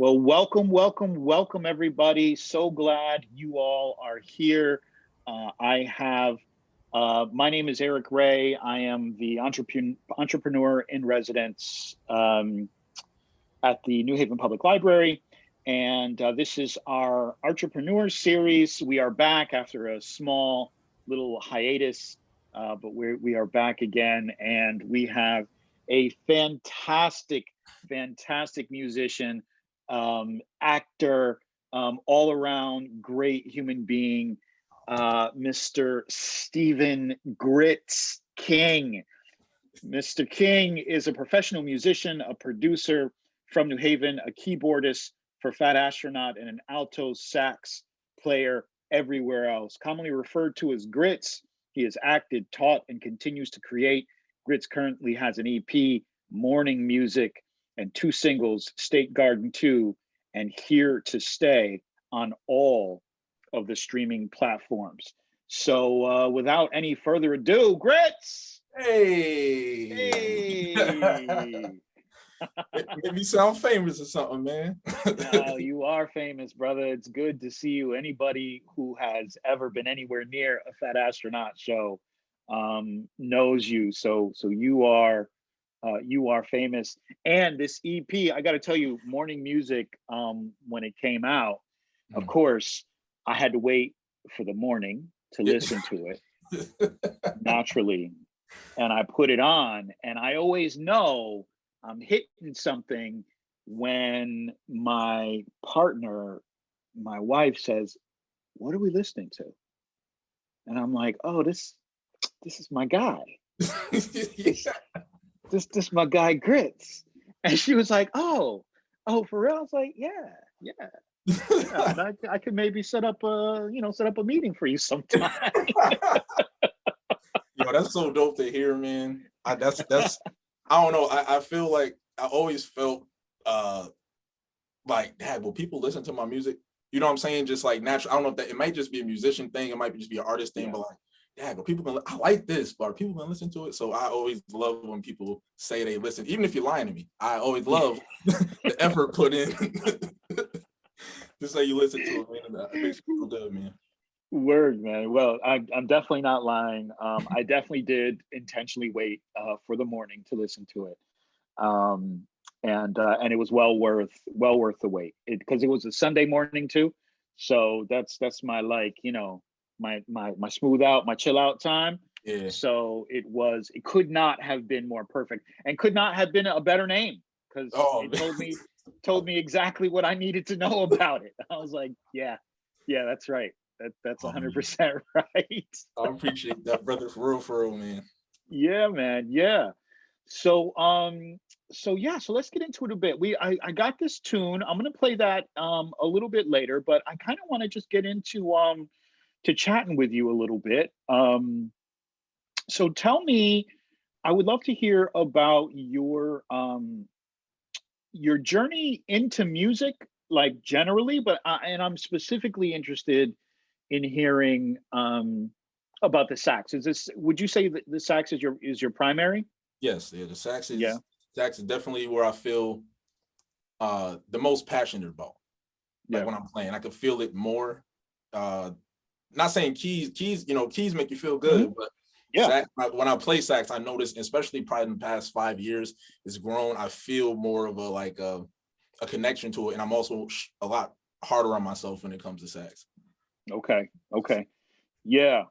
Well, welcome, everybody. So glad you all are here. My name is Eric Rey. I am the entrepreneur in residence at the New Haven Public Library. And this is our Artrepreneur series. We are back after a small little hiatus, but we are back again. And we have a fantastic musician, actor, all around great human being, Mr. Stephen Gritz King. Mr. King is a professional musician, a producer from New Haven, a keyboardist for Phat Astronaut, and an alto sax player everywhere else. Commonly referred to as Gritz, he has acted, taught, and continues to create. Gritz currently has an EP, Morning Music, and 2 singles, State Garden 2 and Here to Stay, on all of the streaming platforms. So without any further ado, Gritz! Hey! Make me sound famous or something, man. Oh, you are famous, brother. It's good to see you. Anybody who has ever been anywhere near a Phat Astronaut show knows you. So you are famous. And this EP, I got to tell you, Morning Music, when it came out, of course, I had to wait for the morning to listen to it naturally. And I put it on, and I always know I'm hitting something when my partner, my wife, says, "What are we listening to?" And I'm like, "Oh, this is my guy. This my guy Gritz." And she was like, "Oh, for real?" I was like, yeah. And I could maybe set up a meeting for you sometime. Yo, that's so dope to hear, man. That's I don't know. I feel like I always felt like, dad, will people listen to my music? You know what I'm saying? Just like natural. I don't know if that, it might just be a musician thing, it might just be an artist thing, but like, dad, but people I like this, but are people gonna listen to it? So I always love when people say they listen, even if you're lying to me. I always love the effort put in to say you listen to it, man. That makes me feel good, man. Word, man. Well, I'm definitely not lying. I definitely did intentionally wait for the morning to listen to it, and it was well worth the wait. Because it was a Sunday morning too, so that's my, like, my smooth out, my chill out time. Yeah. So it could not have been more perfect, and could not have been a better name, because it told me exactly what I needed to know about it. I was like, yeah, that's right. That's 100% right. I appreciate that, brother, for real, man. Yeah, man. Yeah. So so let's get into it a bit. I got this tune. I'm gonna play that a little bit later, but I kind of want to just get into to chatting with you a little bit. So tell me, I would love to hear about your journey into music, like, generally, but and I'm specifically interested in hearing about the sax. Would you say that the sax is your primary? Yes, yeah, the sax is definitely where I feel the most passionate about. Like when I'm playing, I can feel it more. Not saying keys, keys make you feel good, but sax, when I play sax, I notice, especially probably in the past 5 years, it's grown. I feel more of a connection to it, and I'm also a lot harder on myself when it comes to sax. Okay. Yeah.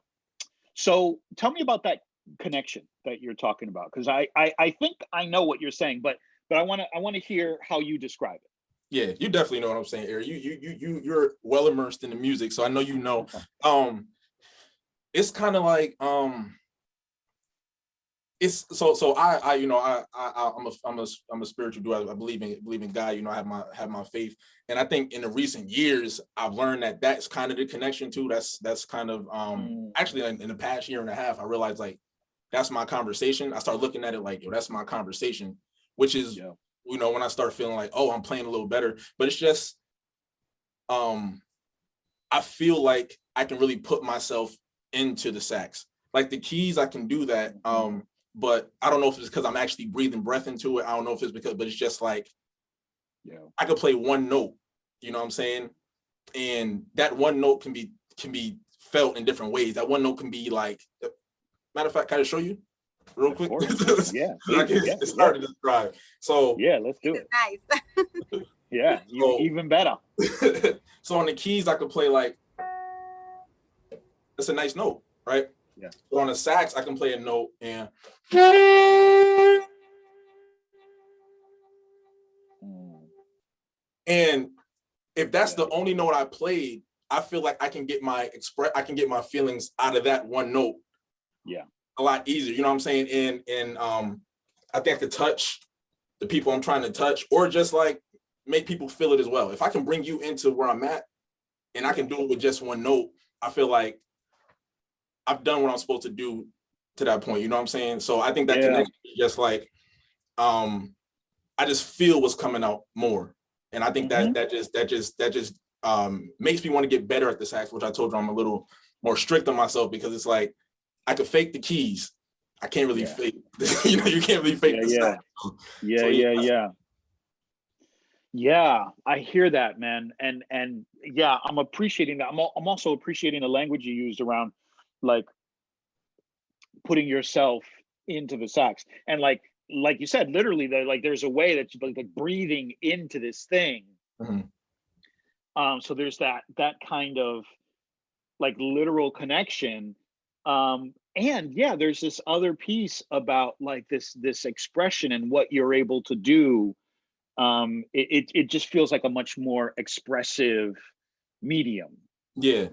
So tell me about that connection that you're talking about, because I think I know what you're saying, but I want to hear how you describe it. Yeah, you definitely know what I'm saying, Eric. You're well immersed in the music, so I know you know. It's kind of like it's so I'm a spiritual dude. I believe in God. I have my faith, and I think in the recent years I've learned that that's kind of the connection too. That's kind of actually in the past year and a half I realized, like, that's my conversation. I start looking at it like, yo, that's my conversation, which is when I start feeling like, oh, I'm playing a little better. But it's just I feel like I can really put myself into the sax. Like the keys, I can do that. But I don't know if it's because I'm actually breathing breath into it. I don't know if it's because, but it's just like I could play one note, you know what I'm saying? And that one note can be felt in different ways. That one note can be like, matter of fact, can I show you real quick? Yeah. It's hard to describe. So yeah, let's do it. Nice. Yeah, so, even better. So on the keys, I could play like, that's a nice note, right? Yeah. But on the sax, I can play a note and and if that's the only note I played, I feel like I can get my feelings out of that one note. Yeah. A lot easier, you know what I'm saying? And I think I could touch the people I'm trying to touch, or just like make people feel it as well. If I can bring you into where I'm at and I can do it with just one note, I feel like I've done what I'm supposed to do to that point, you know what I'm saying? So I think that connection is just like, I just feel what's coming out more. And I think that just makes me want to get better at the sax, which I told you I'm a little more strict on myself, because it's like, I could fake the keys. I can't really fake, you know, you can't really fake the sax. Yeah, I hear that, man. And yeah, I'm appreciating that. I'm also appreciating the language you used around like putting yourself into the sax. And like you said, literally, there's a way that you like breathing into this thing. So there's that kind of like literal connection. And yeah, there's this other piece about like this expression and what you're able to do. It just feels like a much more expressive medium. Yeah.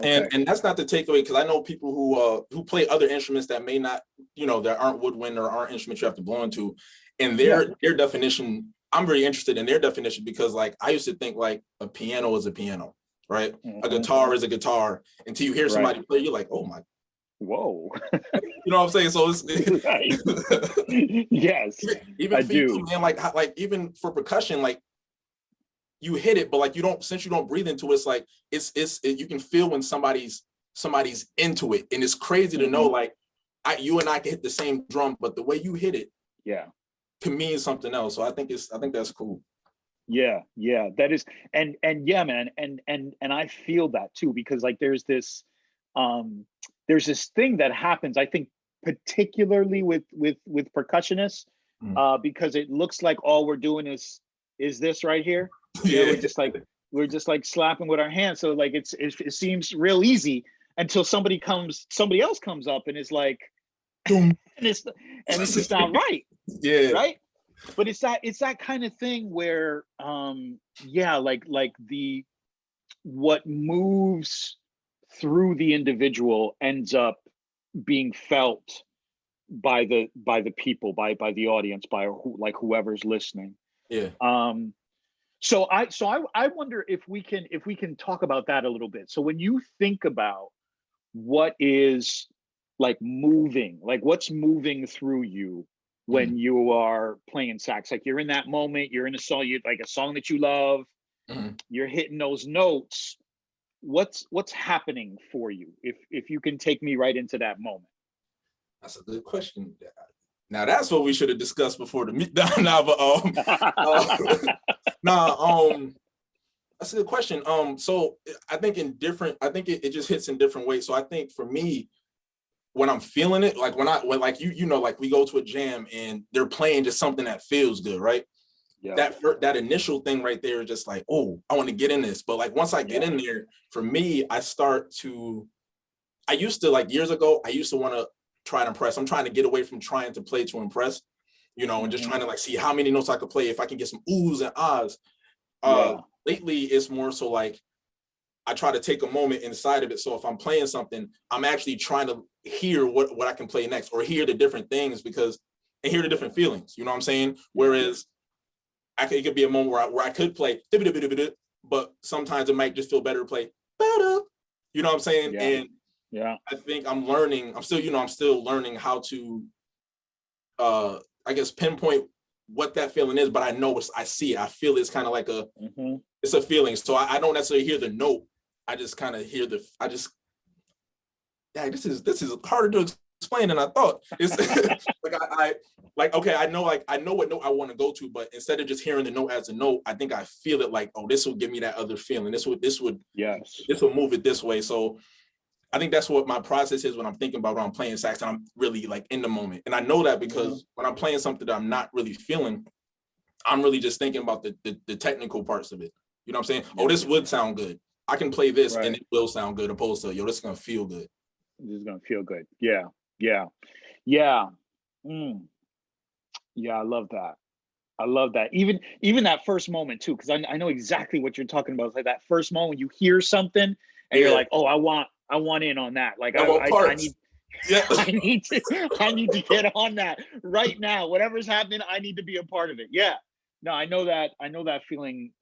Okay. And that's not to take away, because I know people who play other instruments that may not, you know, that aren't woodwind or aren't instruments you have to blow into, and their definition, I'm very interested in their definition, because like I used to think like a piano is a piano, right? A guitar is a guitar, until you hear somebody play, you're like, oh my, whoa. You know what I'm saying? So it's yes, even I for do, you, man, like even for percussion, like you hit it, but like since you don't breathe into it, it's like you can feel when somebody's into it, and it's crazy to know like you and I can hit the same drum, but the way you hit it, can mean something else. So I think that's cool. Yeah, that is, and yeah, man, and I feel that too, because like there's this thing that happens, I think, particularly with percussionists, because it looks like all we're doing is this right here. You know, we're just like slapping with our hands. So like it seems real easy until somebody else comes up and is like, and it's just not right. Yeah. Right. But it's that kind of thing where like what moves through the individual ends up being felt by the people, by the audience, by whoever's listening. So I wonder if we can talk about that a little bit. So when you think about what is like moving, like what's moving through you when you are playing sax, like you're in that moment, you're in a song, like a song that you love, you're hitting those notes. What's happening for you? If you can take me right into that moment. That's a good question. Now that's what we should have discussed before the meet. That's a good question. So I think it just hits in different ways. So I think for me, when I'm feeling it, like when like you know, like we go to a jam and they're playing just something that feels good, right? Yeah. That initial thing right there is just like, oh, I want to get in this. But like once I get in there, for me, I used to like years ago, I used to want to try and impress. I'm trying to get away from trying to play to impress, you know, and just trying to like see how many notes I could play, if I can get some oohs and ahs. Lately, it's more so like I try to take a moment inside of it. So if I'm playing something, I'm actually trying to hear what I can play next, or hear the different things, and hear the different feelings, you know what I'm saying? Whereas it could be a moment where I could play, but sometimes it might just feel better to play, you know what I'm saying? And I think I'm still learning how to, I guess, pinpoint what that feeling is, but I know I see it. I feel it's kind of like it's a feeling. So I don't necessarily hear the note. I just kind of hear this is harder to explain than I thought. It's okay, I know what note I want to go to, but instead of just hearing the note as a note, I think I feel it like, oh, this will give me that other feeling. This will move it this way. So I think that's what my process is when I'm thinking about when I'm playing sax, and I'm really like in the moment. And I know that because when I'm playing something that I'm not really feeling, I'm really just thinking about the technical parts of it. You know what I'm saying? Oh, this would sound good. I can play this and it will sound good, opposed to, yo, this is gonna feel good. This is gonna feel good. Yeah. I love that. Even that first moment too, because I know exactly what you're talking about. It's like that first moment you hear something and you're like, oh, I want in on that. Like I need I need to get on that right now. Whatever's happening, I need to be a part of it. Yeah. No, I know that feeling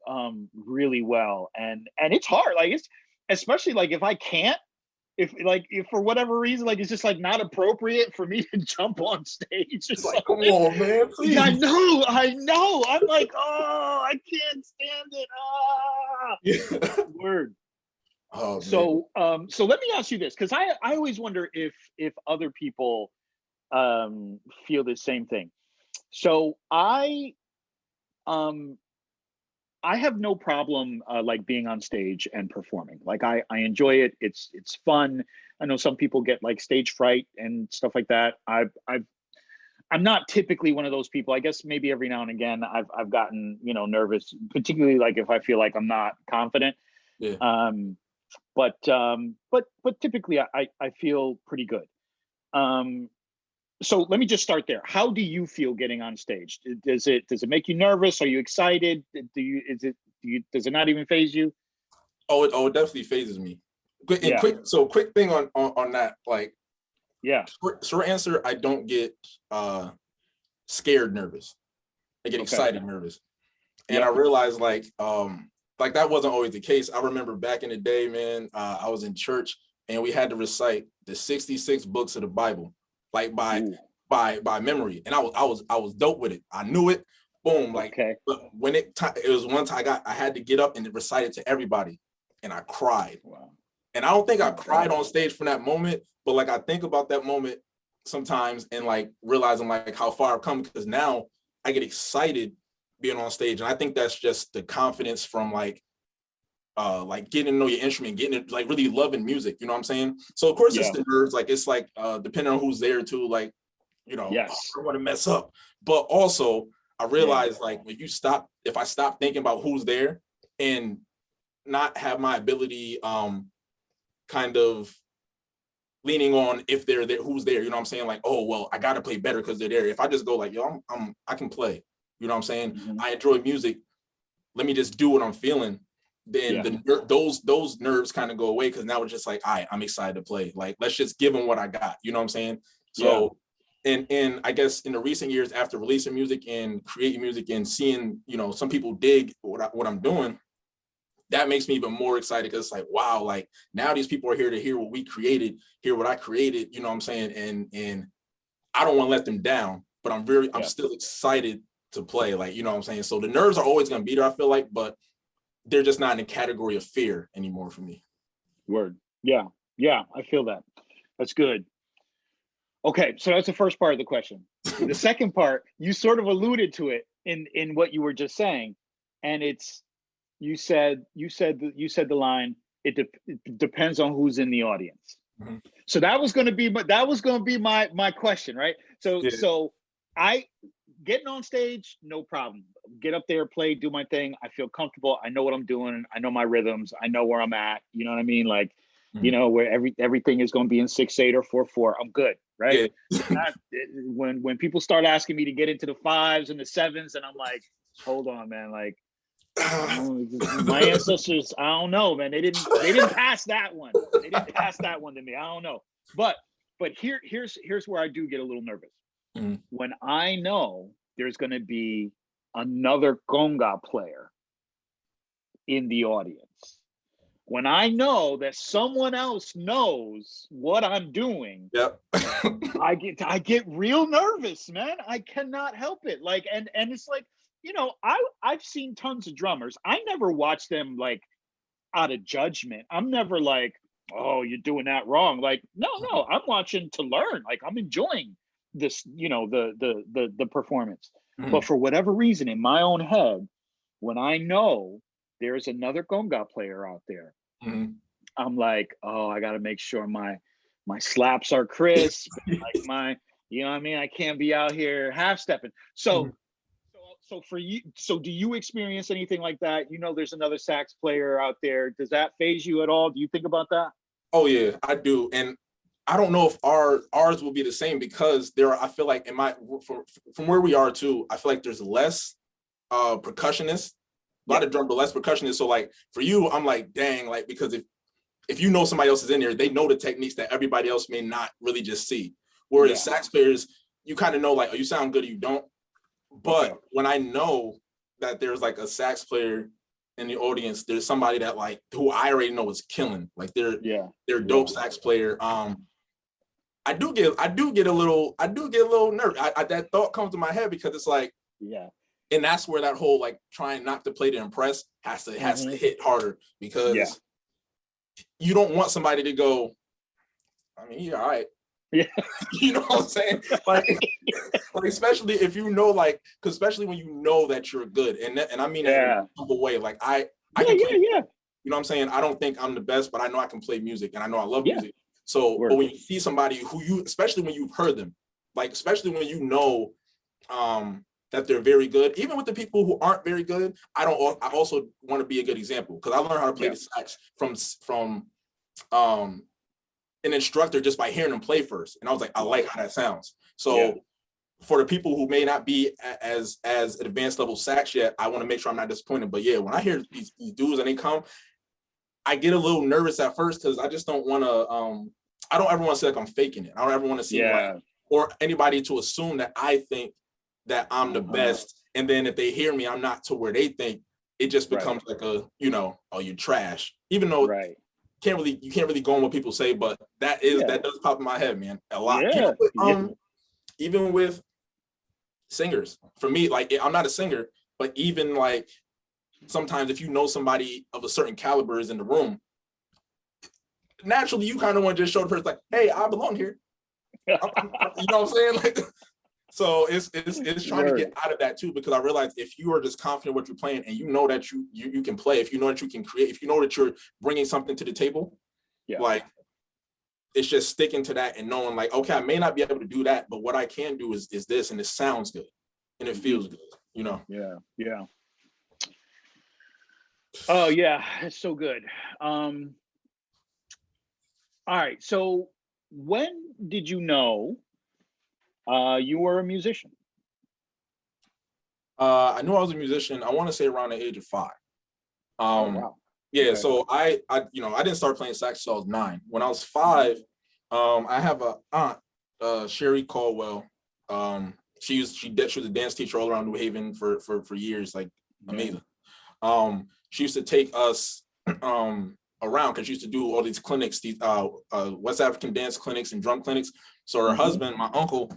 really well. And it's hard. Like it's especially like if I can't, if for whatever reason, like it's just like not appropriate for me to jump on stage. It's like, come on, man, please. I know. I'm like, oh, I can't stand it. Word. Oh, so let me ask you this, because I always wonder if other people feel the same thing. So I have no problem like being on stage and performing. Like I enjoy it. It's fun. I know some people get like stage fright and stuff like that. I'm not typically one of those people. I guess maybe every now and again I've gotten, nervous, particularly like if I feel like I'm not confident. Yeah. But typically I feel pretty good. So let me just start there. How do you feel getting on stage? Does it make you nervous? Are you excited? Does it not even faze you? Oh, it definitely phases me. Quick thing on that, like, short answer, I don't get scared nervous. I get excited nervous. And I realized like that wasn't always the case. I remember back in the day, man, I was in church and we had to recite the 66 books of the Bible, like by memory. And I was dope with it. I knew it. Boom. Like, but when it was one time I had to get up and recite it to everybody, and I cried. Wow. And I don't think I cried on stage from that moment, but like I think about that moment sometimes and like realizing like how far I've come, because now I get excited being on stage. And I think that's just the confidence from like getting to know your instrument, getting it, like really loving music, you know what I'm saying? So of course it's the nerves, like it's like depending on who's there too, like, I don't want to mess up. But also I realized like if I stop thinking about who's there and not have my ability kind of leaning on if they're there, who's there, you know what I'm saying? Like, oh, well, I gotta play better because they're there. If I just go like, yo, I can play, you know what I'm saying? Mm-hmm. I enjoy music. Let me just do what I'm feeling. Then those nerves kind of go away, because now it's just like, all right, I'm excited to play. Like, let's just give them what I got. You know what I'm saying? So, and I guess in the recent years after releasing music and creating music and seeing, some people dig what I'm doing, that makes me even more excited, because it's like, wow, like now these people are here to hear what we created, hear what I created, you know what I'm saying? And I don't want to let them down, but I'm still excited to play, like, you know what I'm saying? So the nerves are always going to be there, I feel like, but they're just not in the category of fear anymore for me. Word. Yeah, I feel that. That's good. Okay, so that's the first part of the question. The second part, you sort of alluded to it in what you were just saying, and it's, you said the line, it depends on who's in the audience. Mm-hmm. So that was going to be my question, right? So I getting on stage, no problem. Get up there, play, do my thing. I feel comfortable. I know what I'm doing. I know my rhythms. I know where I'm at. You know what I mean? Like, where everything is going to be in 6/8 or 4/4. I'm good, right? Yeah. When people start asking me to get into the 5s and the 7s, and I'm like, hold on, man, like. My ancestors, I don't know, man. They didn't pass that one. They didn't pass that one to me. I don't know. But here's where I do get a little nervous. Mm-hmm. When I know there's going to be another conga player in the audience. When I know that someone else knows what I'm doing, I get real nervous, man. I cannot help it. Like, and it's like, I've seen tons of drummers. I never watch them like out of judgment. I'm never like, oh, you're doing that wrong. Like, no, I'm watching to learn. Like, I'm enjoying this, the performance. But for whatever reason, in my own head, when I know there's another conga player out there, I'm like, oh, I got to make sure my slaps are crisp. Like you know what I mean? I can't be out here half stepping. So for you, so do you experience anything like that? You know, there's another sax player out there. Does that phase you at all? Do you think about that? Oh yeah, I do. And I don't know if ours will be the same, because I feel like from where we are too, I feel like there's less percussionists, a lot of drum, but less percussionists. So like for you, I'm like, dang, like, because if you know somebody else is in there, they know the techniques that everybody else may not really just see. Whereas sax players, you kind of know, like, oh, you sound good or you don't. But when I know that there's like a sax player in the audience, there's somebody that like who I already know is killing, like they're dope sax player. I do get a little nervous. That thought comes to my head, because it's like, and that's where that whole like trying not to play to impress has to hit harder, because you don't want somebody to go, I mean, all right. Yeah. You know what I'm saying? Like especially if you know, like, because especially when you know that you're good, and I mean that in a simple way. Like I can play, you know what I'm saying? I don't think I'm the best, but I know I can play music, and I know I love music. So, but when you see somebody who especially when you've heard them, like, especially when you know that they're very good, even with the people who aren't very good, I also want to be a good example, because I learned how to play the sax from an instructor just by hearing them play first, and I was like, I like how that sounds. So for the people who may not be as advanced level sax yet, I want to make sure I'm not disappointed. But when I hear these dudes and they come, I get a little nervous at first, because I just don't want to I don't ever want to say like I'm faking it. I don't ever want to seem like, or anybody to assume that I think that I'm the best, and then if they hear me, I'm not to where they think. It just becomes like a, oh, you're trash, even though you can't really go on what people say, but that does pop in my head, man, a lot. Even with singers, for me, like, I'm not a singer, but even like sometimes if you know somebody of a certain caliber is in the room, naturally you kind of want to just show the person, like, hey, I belong here. You know what I'm saying? Like, so it's trying to get out of that too, because I realize if you are just confident what you're playing, and you know that you can play, if you know that you can create, if you know that you're bringing something to the table, like, it's just sticking to that and knowing, like, okay, I may not be able to do that, but what I can do is this, and it sounds good and it feels good, you know? Oh yeah, it's so good. All right, so when did you know you were a musician? I knew I was a musician, I want to say around the age of 5. So I didn't start playing sax until I was 9. When I was 5, I have a aunt, Sherry Caldwell. She was a dance teacher all around New Haven for years, like, amazing. She used to take us around, because she used to do all these clinics, these West African dance clinics and drum clinics. So her husband, my uncle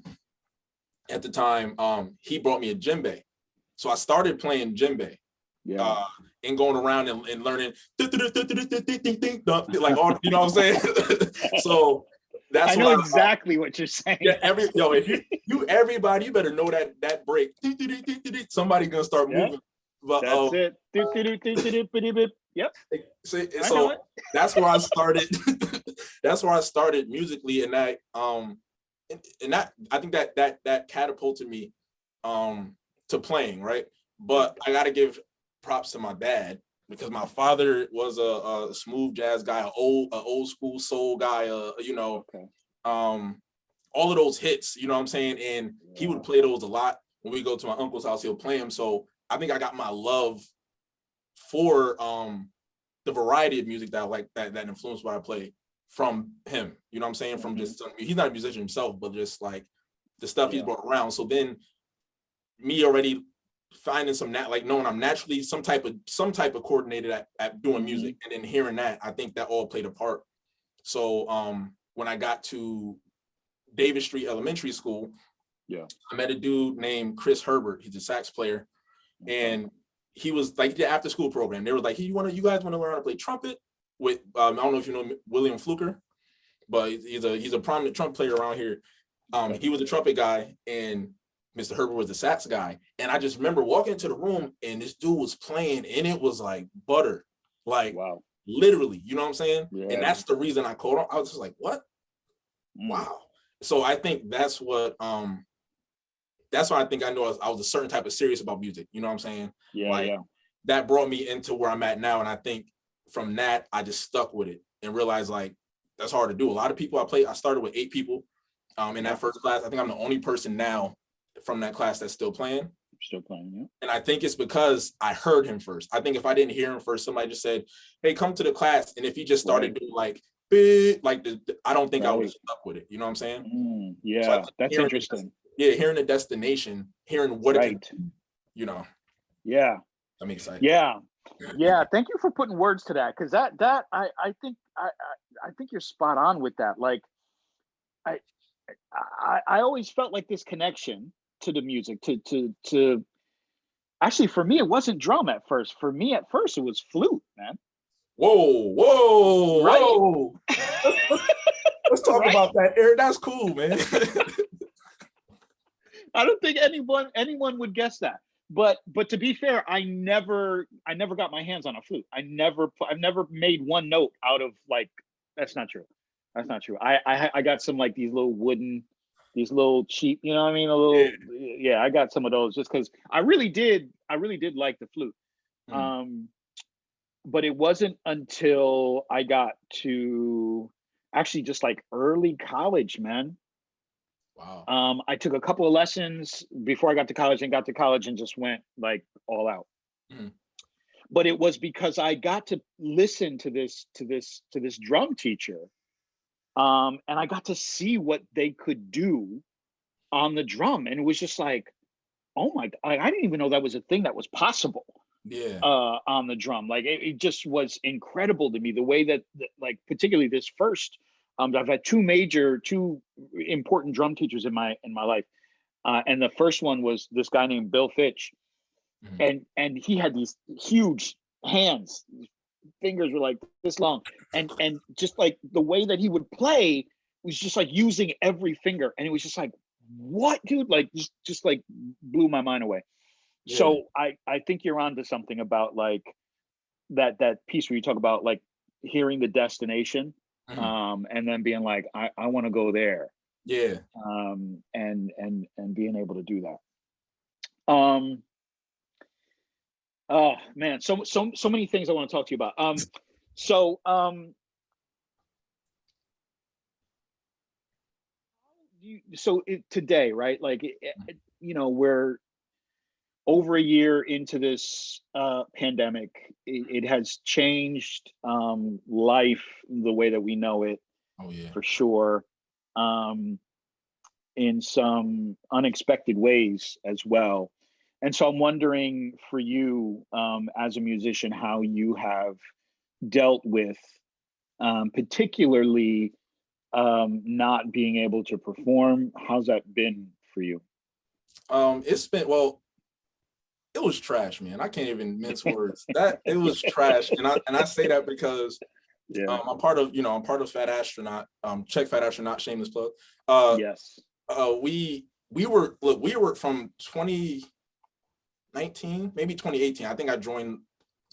at the time, he brought me a djembe. So I started playing djembe. And going around and learning, like, all, you know what I'm saying? So that's, I know exactly what you're saying. If everybody, you better know that break. Somebody's gonna start moving. But that's it. Yep. So that's where I started. That's where I started musically, and that I think that catapulted me to playing, right? But I gotta give props to my dad, because my father was a smooth jazz guy, a old school soul guy, all of those hits, you know what I'm saying? And he would play those a lot. When we go to my uncle's house, he'll play them. So I think I got my love for the variety of music that I like, that influenced what I play, from him, you know what I'm saying? From just, he's not a musician himself, but just like the stuff he's brought around. So then me already finding knowing I'm naturally some type of coordinated at doing music, and then hearing that, I think that all played a part. So when I got to Davis Street Elementary School, I met a dude named Chris Herbert. He's a sax player, and he was like the after school program. They were like, hey, you guys want to learn how to play trumpet? with I don't know if you know William Fluker, but he's a prominent trumpet player around here. He was a trumpet guy, and Mr. Herbert was the sax guy. And I just remember walking into the room, and this dude was playing, and it was like butter, like literally, you know what I'm saying? Yeah. And that's the reason I called him. I was just like, what? Wow. So I think that's why I think I know I was a certain type of serious about music. You know what I'm saying? Yeah. That brought me into where I'm at now. And I think from that, I just stuck with it and realized like, that's hard to do. A lot of people I started with 8 people in that first class. I think I'm the only person now from that class that's still playing. Yeah. And I think it's because I heard him first. I think if I didn't hear him first, somebody just said, hey, come to the class. And if he just started doing like, I don't think I would have stuck with it. You know what I'm saying? Yeah, so that's interesting. Hearing the destination, hearing what it can do, you know. Yeah. I'm excited. Yeah. Thank you for putting words to that, because that I think you're spot on with that. Like, I always felt like this connection to the music, to actually, for me, it wasn't drum at first. For me, at first, it was flute, man. Whoa. Let's talk about that, Eric. That's cool, man. I don't think anyone would guess that. But to be fair, I never got my hands on a flute. I've never made one note out of, like, that's not true. I got some, like, these little cheap, you know what I mean? I got some of those just because I really did like the flute. But it wasn't until I got to actually just like early college, man. Wow. I took a couple of lessons before I got to college, and just went like all out. But it was because I got to listen to this drum teacher. And I got to see what they could do on the drum. And it was just like, oh my God, I didn't even know that was a thing that was possible. On the drum. Like it just was incredible to me, the way that like, particularly this first, I've had two important drum teachers in my life. And the first one was this guy named Bill Fitch. And he had these huge hands. Fingers were like this long, and just like the way that he would play was just like using every finger, and it was just like, what, dude? Like just like blew my mind away. So I think you're onto something about like that piece where you talk about like hearing the destination, and then being like, I want to go there. And being able to do that. Oh man, so many things I want to talk to you about. Today, right? Like, you know, we're over a year into this pandemic. It has changed life the way that we know it. For sure. In some unexpected ways as well. And so I'm wondering for you, as a musician, how you have dealt with particularly not being able to perform. How's that been for you? It was trash, man. I can't even mince words. It was trash. And I say that because I'm part of Phat Astronaut. Check Phat Astronaut, shameless plug. Yes. We were from 2019, maybe 2018. I think I joined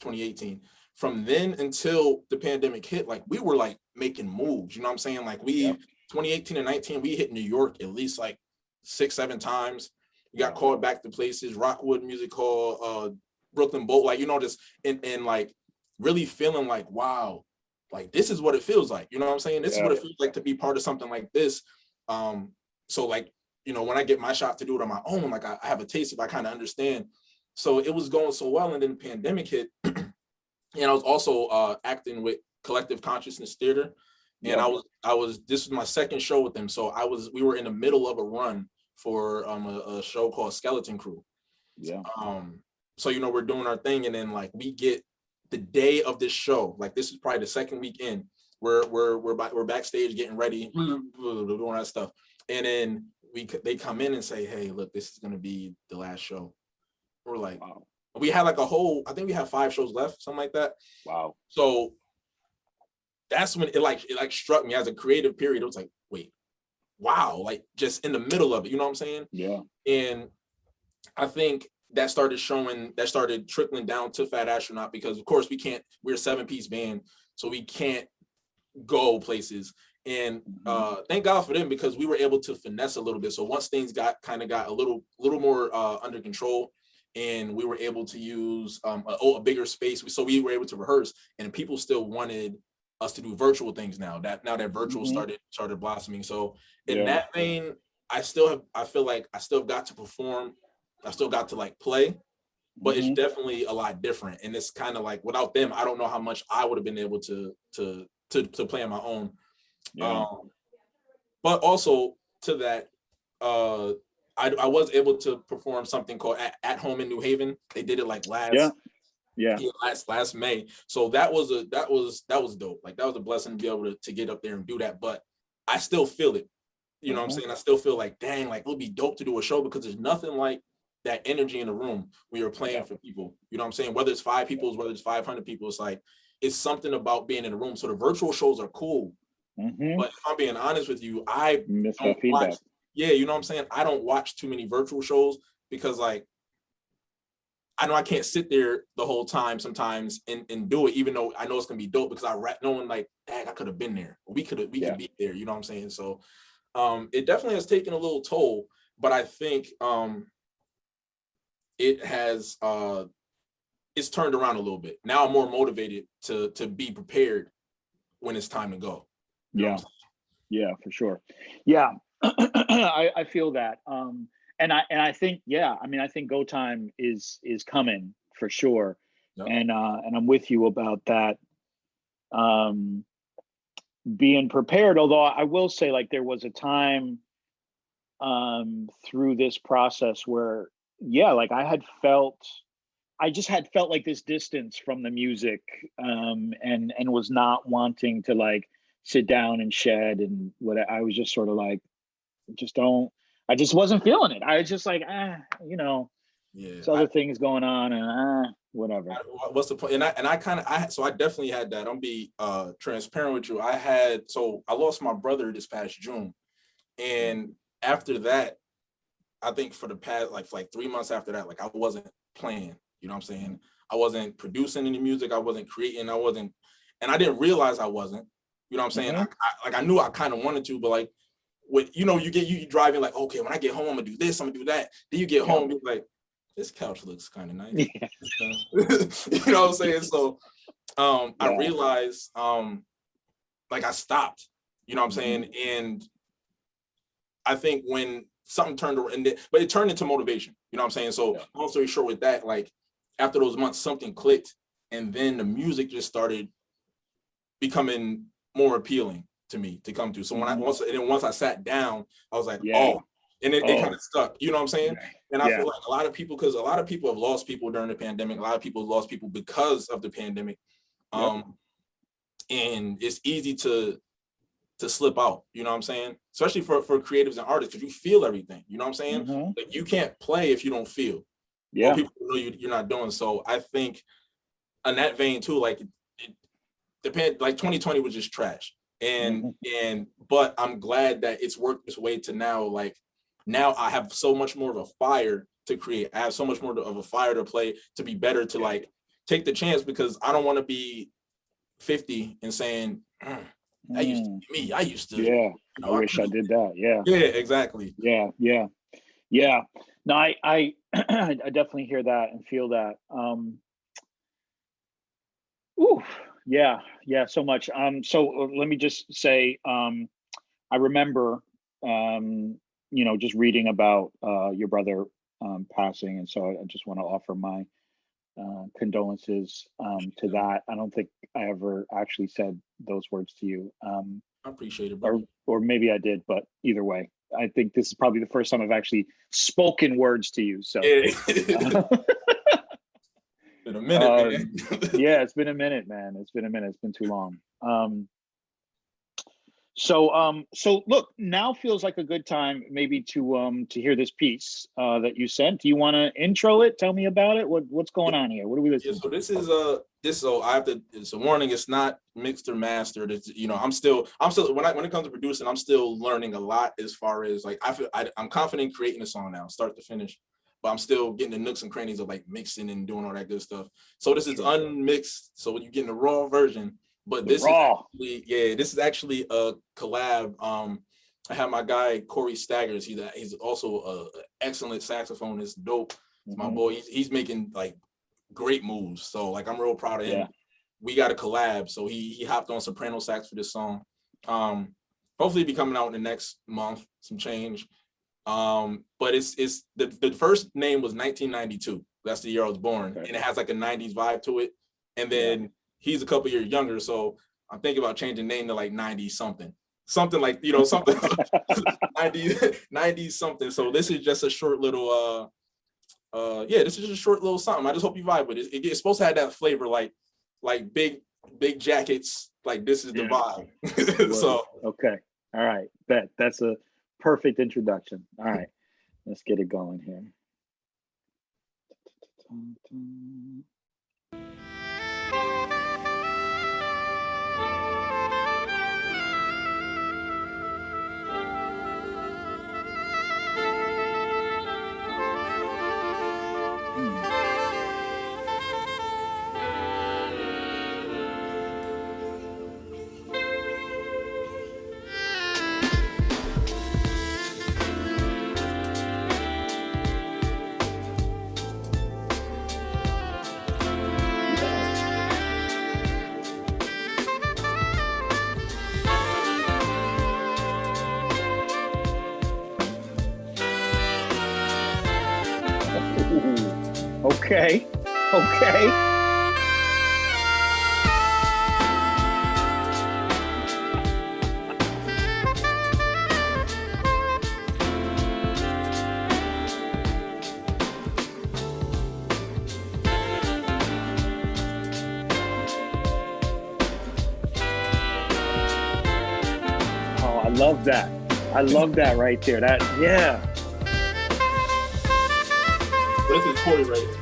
2018. From then until the pandemic hit, like we were like making moves, you know what I'm saying? Like 2018 and 19, we hit New York at least like 6-7 times. We got called back to places, Rockwood Music Hall, Brooklyn Boat, like, you know, just and like really feeling like, wow, like this is what it feels like, you know what I'm saying? This is what it feels like to be part of something like this. So like, you know, when I get my shot to do it on my own, like I have a taste of, I kind of understand. So it was going so well, and then the pandemic hit. And I was also acting with Collective Consciousness Theater. And I was this was my second show with them. So we were in the middle of a run for a show called Skeleton Crew. So, you know, we're doing our thing, and then like we get the day of this show, like this is probably the second week in, we're backstage getting ready, doing that stuff. And then they come in and say, hey, look, this is gonna be the last show. We're like, wow. We had like I think we have 5 shows left, something like that. Wow. So that's when it struck me as a creative period. It was like, wait, wow, like just in the middle of it, you know what I'm saying? Yeah. And I think that started trickling down to Phat Astronaut, because of course we're a 7-piece band, so we can't go places. And thank God for them, because we were able to finesse a little bit. So once things got a little more under control, and we were able to use a bigger space, so we were able to rehearse, and people still wanted us to do virtual things now that virtual started blossoming. So in that vein, I feel like I still got to perform, I still got to like play, but it's definitely a lot different. And it's kind of like, without them, I don't know how much I would have been able to play on my own. But also to that, I was able to perform something called at Home in New Haven. They did it like last May. So that was dope. Like, that was a blessing to be able to get up there and do that. But I still feel it. You know what I'm saying? I still feel like, dang, like it would be dope to do a show, because there's nothing like that energy in the room when you're playing for people. You know what I'm saying? Whether it's 5 people, whether it's 500 people, it's like, it's something about being in a room. So the virtual shows are cool. But if I'm being honest with you, I don't watch. Yeah, you know what I'm saying? I don't watch too many virtual shows, because like, I know I can't sit there the whole time sometimes and do it, even though I know it's gonna be dope, because knowing like, dang, I could have been there. We could be there, you know what I'm saying? So it definitely has taken a little toll, but I think it has it's turned around a little bit. Now I'm more motivated to be prepared when it's time to go. Yeah, for sure. Yeah. I feel that. And I think, I think go time is coming for sure. And I'm with you about that. Being prepared, although I will say, like, there was a time through this process where, like I just had felt like this distance from the music, and was not wanting to like sit down and shed, and what I was just sort of like, I just wasn't feeling it. I was just like, there's other things going on, and whatever. What's the point? And I definitely had that. I'll be transparent with you. I lost my brother this past June, and after that, I think for the past like 3 months after that, like I wasn't playing. You know what I'm saying? I wasn't producing any music. I wasn't creating. And I didn't realize I wasn't. You know what I'm saying? I knew I kind of wanted to, but like, you driving like, okay, when I get home, I'm gonna do this, I'm gonna do that. Then you get home, you're like, this couch looks kind of nice. You know what I'm saying? So I realized like I stopped. You know what I'm saying? And I think when something turned around, but it turned into motivation. You know what I'm saying? So long story short with that, like after those months, something clicked, and then the music just started becoming more appealing to me to come to. So once I sat down, I was like, oh, and it kind of stuck. You know what I'm saying? And I feel like a lot of people have lost people during the pandemic. A lot of people have lost people because of the pandemic. And it's easy to slip out, you know what I'm saying? Especially for creatives and artists, because you feel everything, you know what I'm saying? Like, you can't play if you don't feel. People know you're not doing. So I think in that vein too, like it depends. Like 2020 was just trash, but I'm glad that it's worked its way to now. Like, now I have so much more of a fire to create. I have so much more of a fire to play, to be better, to like take the chance, because I don't want to be 50 and saying, that used to be me. I used to. I wish I did that. Yeah, exactly. Yeah. No, I I definitely hear that and feel that. So much. So let me just say, I remember, just reading about your brother passing, and so I just want to offer my condolences to that. I don't think I ever actually said those words to you. I appreciate it, brother. Or maybe I did, but either way, I think this is probably the first time I've actually spoken words to you. So been a minute, man. Yeah, it's been a minute, man. It's been too long. So look, now feels like a good time maybe to hear this piece that you sent. Do you want to intro it? Tell me about it. What's going on here? What are we listening to? So this is so I have to. It's a warning. It's not mixed or mastered. It's, you know, I'm still when it comes to producing, I'm still learning a lot as far as like I'm confident creating a song now, start to finish. But I'm still getting the nooks and crannies of like mixing and doing all that good stuff. So this is unmixed. So you're getting the raw version. But this is actually a collab. I have my guy Corey Staggers. He's also an excellent saxophonist, dope. My boy. He's making like great moves. So like I'm real proud of him. We got a collab. So he hopped on soprano sax for this song. Hopefully be coming out in the next month, some change. But it's the first name was 1992. That's the year I was born, and it has like a 90s vibe to it. And then he's a couple years younger, so I'm thinking about changing the name to like 90 something like, you know, something 90 something. So this is just a short little this is just a short little something. I just hope you vibe with it. It's supposed to have that flavor, like big jackets, like this is the vibe. So okay, all right, that's a perfect introduction. All right, let's get it going here. Okay. Oh, I love that. I love that right there. This is Corey right.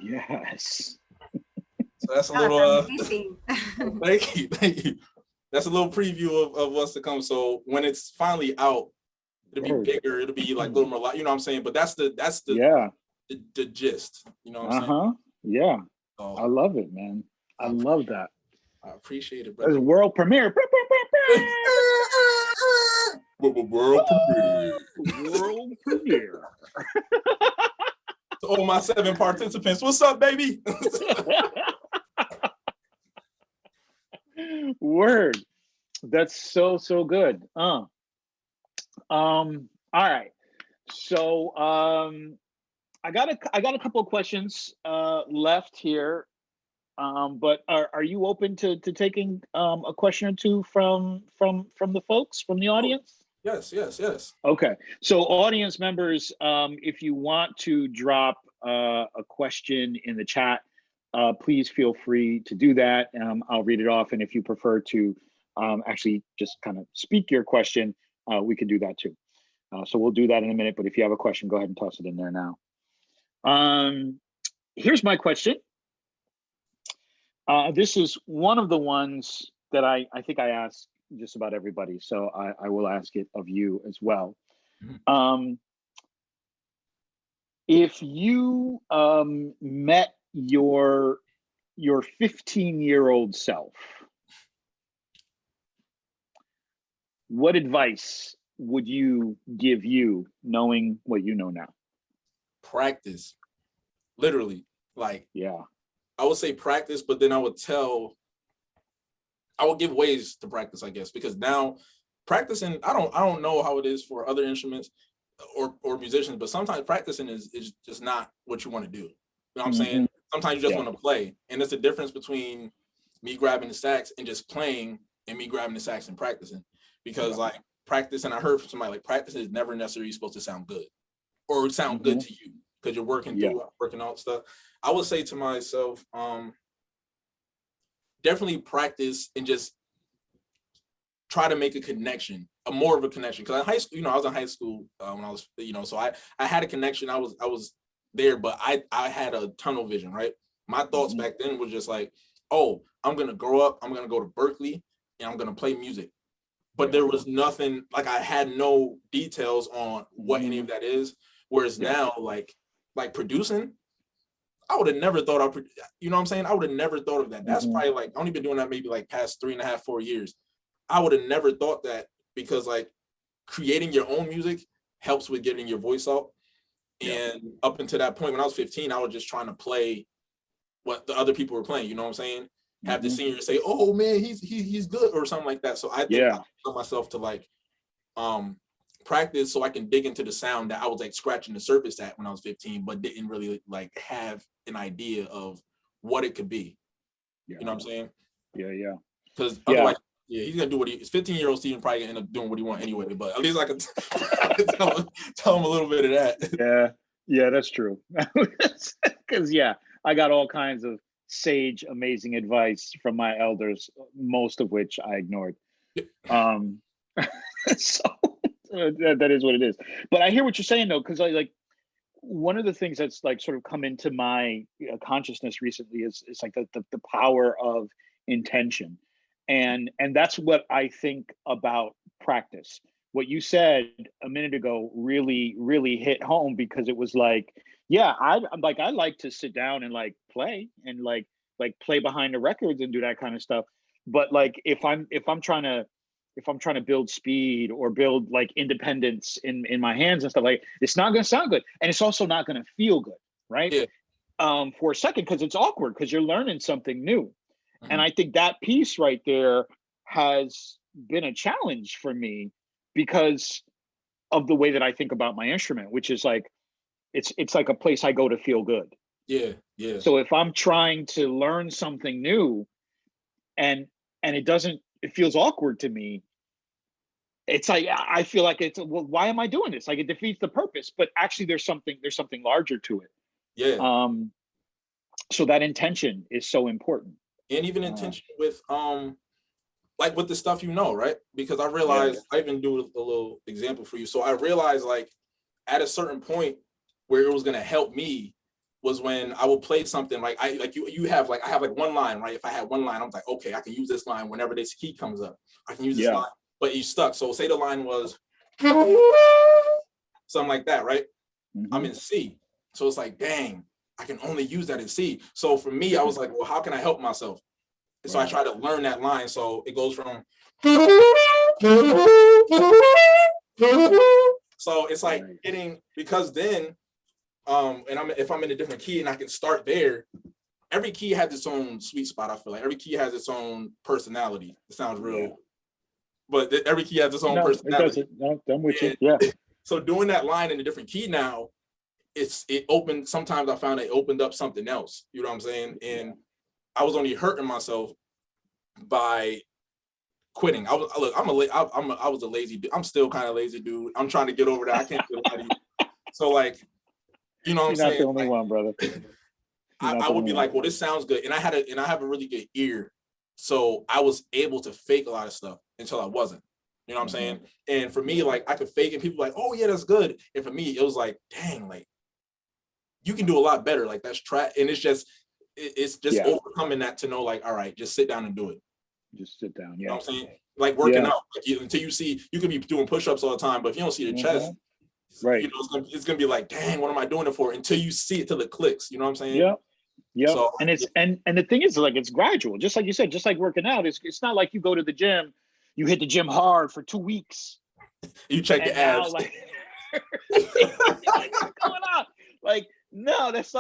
Yes. So that's a little thank you. That's a little preview of what's to come. So when it's finally out, it'll be bigger, it'll be like a little more, you know what I'm saying? But that's the gist. You know what I'm saying? Yeah. So, I love it, man. I love that. I appreciate it, brother. There's a world premiere. World premiere. World premiere. To all my 7 participants, what's up, baby? Word. That's so good. All right. So I got a couple of questions left here. But are you open to taking a question or two from the folks, from the audience? Yes. Okay. So audience members, if you want to drop a question in the chat, please feel free to do that. I'll read it off. And if you prefer to actually just kind of speak your question, we can do that too. So we'll do that in a minute. But if you have a question, go ahead and toss it in there now. Here's my question. This is one of the ones that I think I ask just about everybody. So I will ask it of you as well. If you met your 15-year-old self, what advice would you give you, knowing what you know now? Practice, literally. Like, yeah, I would say practice, but then I would give ways to practice, I guess, because now practicing, I don't know how it is for other instruments or musicians, but sometimes practicing is just not what you want to do. You know what I'm saying? Sometimes you just want to play. And it's the difference between me grabbing the sax and just playing and me grabbing the sax and practicing. Because like practice, and I heard from somebody, like practice is never necessarily supposed to sound good or sound good to you because you're working through working out stuff. I would say to myself, definitely practice and just try to make a connection, more of a connection. Because in high school, I was in high school when I was, so I had a connection. I was there, but I had a tunnel vision, right? My thoughts back then was just like, oh, I'm gonna grow up, I'm gonna go to Berkeley, and I'm gonna play music. But there was nothing, like I had no details on what any of that is. Whereas now, like producing, I would have never thought of, you know what I'm saying? I would have never thought of that. That's probably like, I've only been doing that maybe like past 3.5, 4 years. I would have never thought that, because like creating your own music helps with getting your voice out. And up until that point, when I was 15, I was just trying to play what the other people were playing, you know what I'm saying? Have the senior say, oh man, he's good, or something like that. So I think I tell myself to like practice so I can dig into the sound that I was like scratching the surface at when I was 15, but didn't really like have an idea of what it could be. You know what I'm saying? Yeah. Because otherwise, he's gonna do what his 15-year-old Steven probably gonna end up doing what he want anyway. But at least I can tell him a little bit of that. Yeah, that's true. Because I got all kinds of sage, amazing advice from my elders, most of which I ignored. So that is what it is. But I hear what you're saying though, because like one of the things that's like sort of come into my consciousness recently is like the power of intention, and that's what I think about practice. What you said a minute ago really hit home, because it was like, I like to sit down and like play and like play behind the records and do that kind of stuff. But like if I'm trying to build speed or build like independence in my hands and stuff, like it's not going to sound good, and it's also not going to feel good, right? For a second, because it's awkward, because you're learning something new. And I think that piece right there has been a challenge for me because of the way that I think about my instrument, which is like it's like a place I go to feel good. Yeah. So if I'm trying to learn something new and it feels awkward to me, it's like I feel like well, why am I doing this? Like it defeats the purpose. But actually there's something larger to it. So that intention is so important. And even intention with like with the stuff, right? Because I realized, I even do a little example for you. So I realized like at a certain point where it was gonna help me was when I will play something like I have like one line, right? If I had one line, I'm like, okay, I can use this line whenever this key comes up. I can use this line, but you stuck. So say the line was something like that, right? I'm in C. So it's like, dang, I can only use that in C. So for me, I was like, well, how can I help myself? And so I try to learn that line. So it goes from. So it's like getting, because then, and if I'm in a different key and I can start there, every key has its own sweet spot. I feel like every key has its own personality. It sounds real, but every key has its own personality. It does. No, I'm with you. Yeah. So doing that line in a different key now, it opened. Sometimes I found it opened up something else. You know what I'm saying? And I was only hurting myself by quitting. I was a lazy dude. I'm still kind of lazy dude. I'm trying to get over that. I can't feel like you. So like, you know what I'm saying? You're not the only one, brother. I would be like, well, this sounds good. And I have a really good ear. So I was able to fake a lot of stuff until I wasn't. You know what I'm saying? And for me, like I could fake it. People like, oh yeah, that's good. And for me, it was like, dang, like you can do a lot better. Like that's trash. And it's just overcoming that to know, like, all right, just sit down and do it. Just sit down. Yeah. You know what I'm saying? Like working out, like until you see, you could be doing push-ups all the time, but if you don't see the chest, right, you know, it's gonna be like, dang, what am I doing it for? Until you see it, till it clicks. You know what I'm saying? Yeah. Yeah. So, and it's and the thing is, like, it's gradual. Just like you said, just like working out, it's not like you go to the gym, you hit the gym hard for 2 weeks. You check your abs. Like, what's going on? Like, no, that's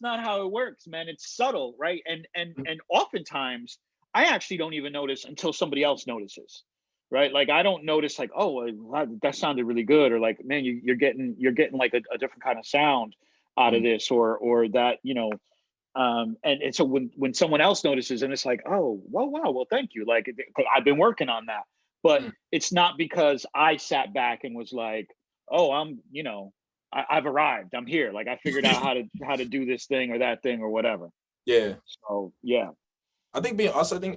not how it works, man. It's subtle, right? And oftentimes I actually don't even notice until somebody else notices, right? Like I don't notice, like, oh, that sounded really good, or like, man, you're getting like a different kind of sound out of this, or that, you know. And so when someone else notices, and it's like, oh, wow, well, thank you. Like, I've been working on that, but it's not because I sat back and was like, oh, I've arrived. I'm here. Like I figured out how to do this thing or that thing or whatever. Yeah. So yeah. I think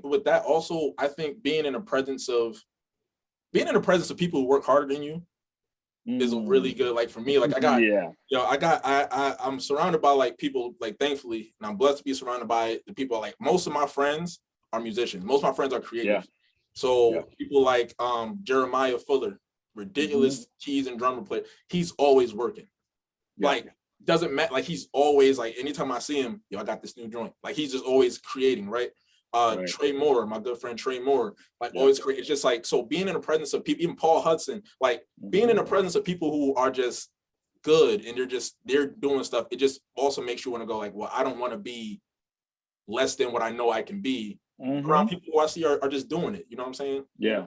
with that also, I think being in the presence of people who work harder than you is really good. Like for me, like I'm surrounded by like people, like thankfully, and I'm blessed to be surrounded by the people. Like most of my friends are musicians. Most of my friends are creatives. Yeah. So people like Jeremiah Fuller, ridiculous keys and drummer player. He's always working. Yeah. Like doesn't matter. Like he's always like, anytime I see him, I got this new joint. Like he's just always creating, right? Right. Trey Moore, my good friend Trey Moore, like always create. It's just like, so being in the presence of people, even Paul Hudson, like being in the presence of people who are just good and they're doing stuff, it just also makes you want to go like, well, I don't want to be less than what I know I can be around people who I see are just doing it. You know what I'm saying? Yeah.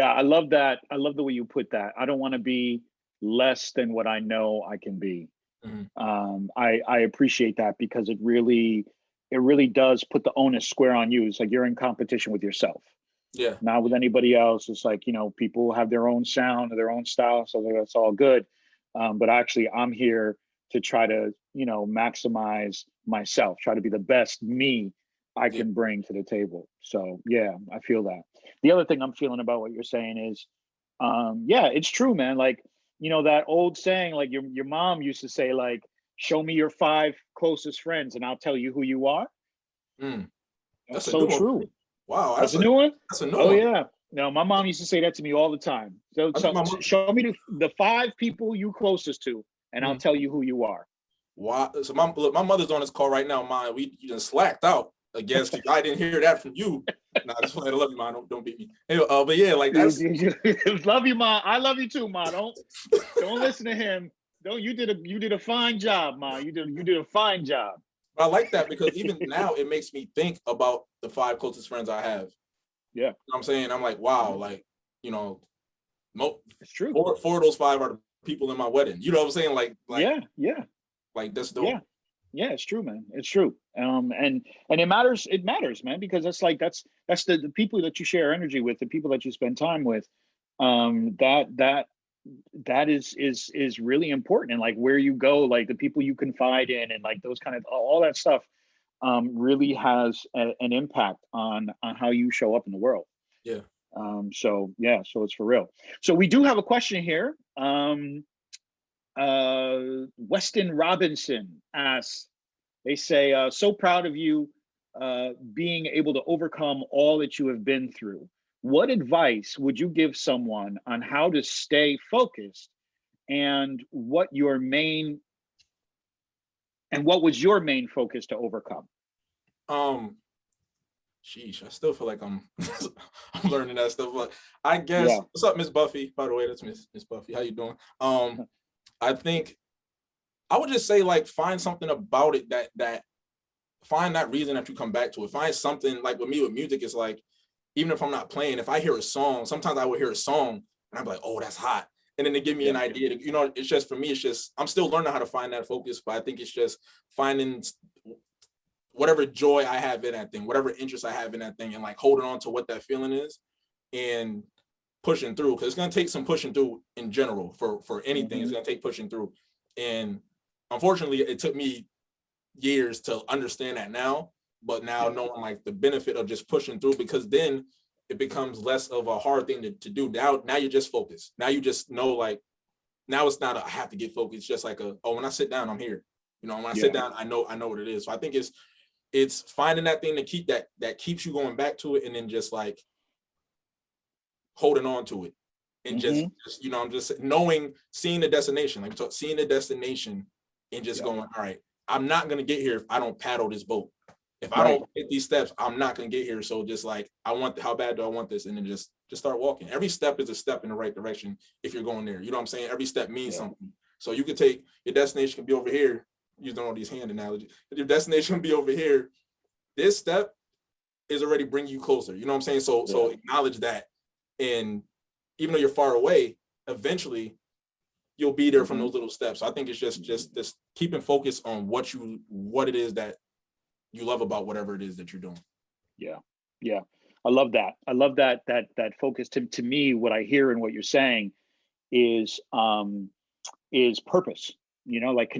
I love that. I love the way you put that. I don't want to be less than what I know I can be. I appreciate that, because it really does put the onus square on you. It's like you're in competition with yourself. Yeah. Not with anybody else. It's like, people have their own sound or their own style, so that's all good. But actually, I'm here to try to, maximize myself, try to be the best me I can bring to the table. So yeah, I feel that. The other thing I'm feeling about what you're saying is, it's true, man. Like, that old saying, like your mom used to say, like, show me your 5 closest friends and I'll tell you who you are. That's so true. Wow. That's a new one? That's a new one. Oh yeah. No, my mom used to say that to me all the time. So show me the 5 people you closest to and I'll tell you who you are. Wow. So my mother's on this call right now, Mom. You just slacked out against I didn't hear that from you. Nah, I just want to love you, Mom. Don't beat me. Anyway, but yeah, like that's love you, Mom. I love you too, Mom. Don't listen to him. You did a fine job, Ma. You did a fine job. I like that, because even now it makes me think about the 5 closest friends I have. Yeah. You know what I'm saying? I'm like, wow, like, it's true. 4 of those 5 are the people in my wedding. You know what I'm saying? Like yeah. Like that's dope. Yeah, it's true, man. It's true. And it matters, man, because that's the people that you share energy with, the people that you spend time with. That is really important, and like where you go, like the people you confide in, and like those kind of all that stuff really has an impact on how you show up in the world. Yeah. So it's for real. So we do have a question here. Weston Robinson asks, they say, so proud of you being able to overcome all that you have been through. What advice would you give someone on how to stay focused, and what was your main focus to overcome? Sheesh, I still feel like I'm I'm learning that stuff. But I guess, What's up, Miss Buffy? By the way, that's Miss Buffy. How you doing? I think I would just say, like, find something about it that find that reason that you come back to it. Find something, like with me with music, it's like, even if I'm not playing, if I hear a song, sometimes I will hear a song and I'm like, oh, that's hot. And then they give me an idea to, it's just, for me, it's just, I'm still learning how to find that focus, but I think it's just finding whatever joy I have in that thing, whatever interest I have in that thing, and like holding on to what that feeling is and pushing through. Cause it's going to take some pushing through in general for anything. It's going to take pushing through. And unfortunately, it took me years to understand that now, but now knowing like the benefit of just pushing through, because then it becomes less of a hard thing to do. Now you're just focused. Now you just know, like, now it's not I have to get focused. It's just like when I sit down, I'm here. You know, when I sit down, I know what it is. So I think it's finding that thing to keep that keeps you going back to it, and then just like holding on to it, and just you know, I'm just seeing the destination, like seeing the destination, and just going, all right, I'm not gonna get here if I don't paddle this boat. If I don't hit these steps, I'm not gonna get here. So just like, how bad do I want this? And then just start walking. Every step is a step in the right direction if you're going there. You know what I'm saying? Every step means something. So you could take, your destination can be over here, using all these hand analogies, but your destination can be over here. This step is already bringing you closer. You know what I'm saying? So acknowledge that. And even though you're far away, eventually you'll be there from those little steps. So I think it's just keeping focus on what it is that you love about whatever it is that you're doing. Yeah. I love that. I love that focus. To me, what I hear and what you're saying is purpose, you know, like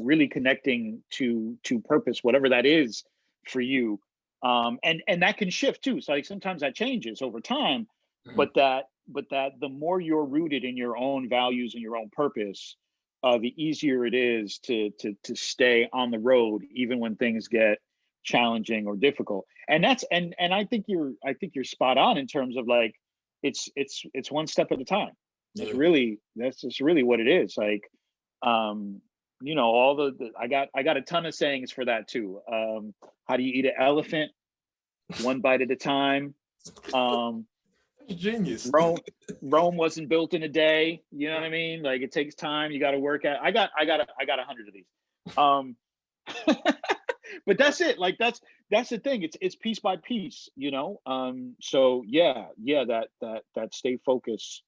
really connecting to purpose, whatever that is for you. And that can shift too. So like sometimes that changes over time, but that the more you're rooted in your own values and your own purpose, the easier it is to stay on the road, even when things get challenging or difficult. And that's and I think you're spot on in terms of like it's one step at a time. That's just really what it is. Like you know, all I got a ton of sayings for that too. How do you eat an elephant? One bite at a time. Genius. Rome wasn't built in a day. You know what I mean? Like it takes time. You got to work at. I got 100 of these. But that's it. Like that's the thing. It's piece by piece. You know. So that stay focused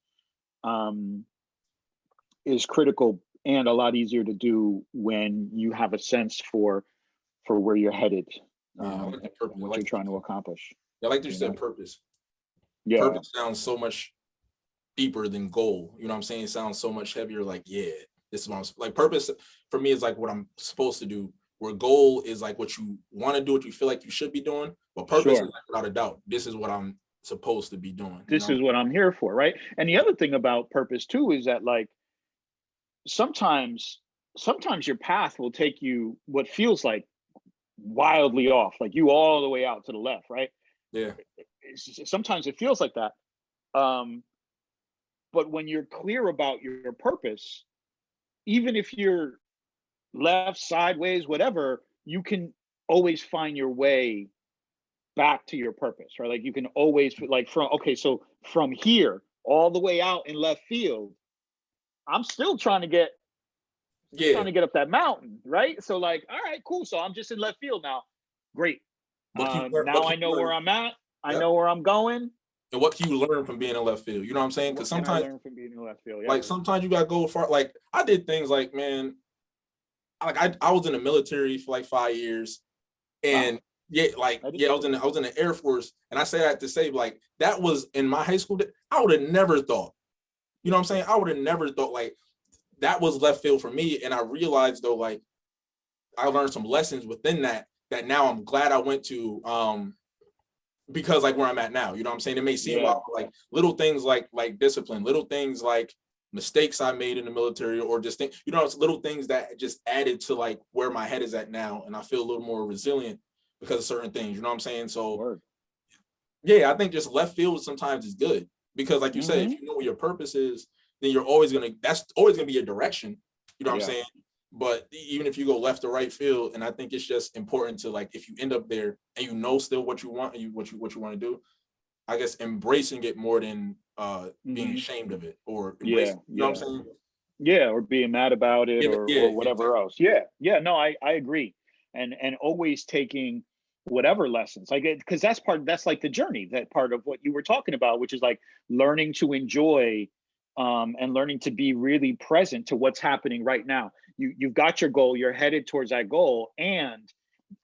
is critical and a lot easier to do when you have a sense for where you're headed. What you're trying to accomplish. I like that you said purpose. Yeah. Purpose sounds so much deeper than goal. You know what I'm saying? It sounds so much heavier. Like, this is what I'm like. Purpose for me is like what I'm supposed to do. Where goal is like what you want to do, what you feel like you should be doing. But purpose is like, without a doubt, this is what I'm supposed to be doing. This is what I'm here for, right? And the other thing about purpose too is that like sometimes your path will take you what feels like wildly off, like you all the way out to the left, right? Yeah. Sometimes it feels like that. But when you're clear about your purpose, even if you're left, sideways, whatever, you can always find your way back to your purpose, right? Like you can always like so from here all the way out in left field, I'm still trying to get up that mountain, right? So like, all right, cool. So I'm just in left field now. Great. Now I know where I'm at. I know where I'm going. And what can you learn from being in left field? You know what I'm saying? Because sometimes learn from being in left field. Like sometimes you gotta go far. Like I did things like, man, like I was in the military for like 5 years, and I was in the Air Force, and I say that to say like that was in my high school. I would have never thought. You know what I'm saying? I would have never thought like that was left field for me. And I realized though, like I learned some lessons within that now I'm glad I went to because like where I'm at now, you know what I'm saying? It may seem like little things like discipline, little things like mistakes I made in the military, or just think, you know, it's little things that just added to like where my head is at now. And I feel a little more resilient because of certain things, you know what I'm saying? So I think just left field sometimes is good because like you said, if you know what your purpose is, then that's always gonna be your direction. You know what I'm saying? But even if you go left or right field, and I think it's just important to like, if you end up there and you know still what you want and what you want to do, I guess embracing it more than being ashamed of it or embracing, you know what I'm saying? Yeah, or being mad about it or whatever else. Yeah, no, I agree. And always taking whatever lessons, like, because that's like the journey, that part of what you were talking about, which is like learning to enjoy and learning to be really present to what's happening right now. You've got your goal, you're headed towards that goal, and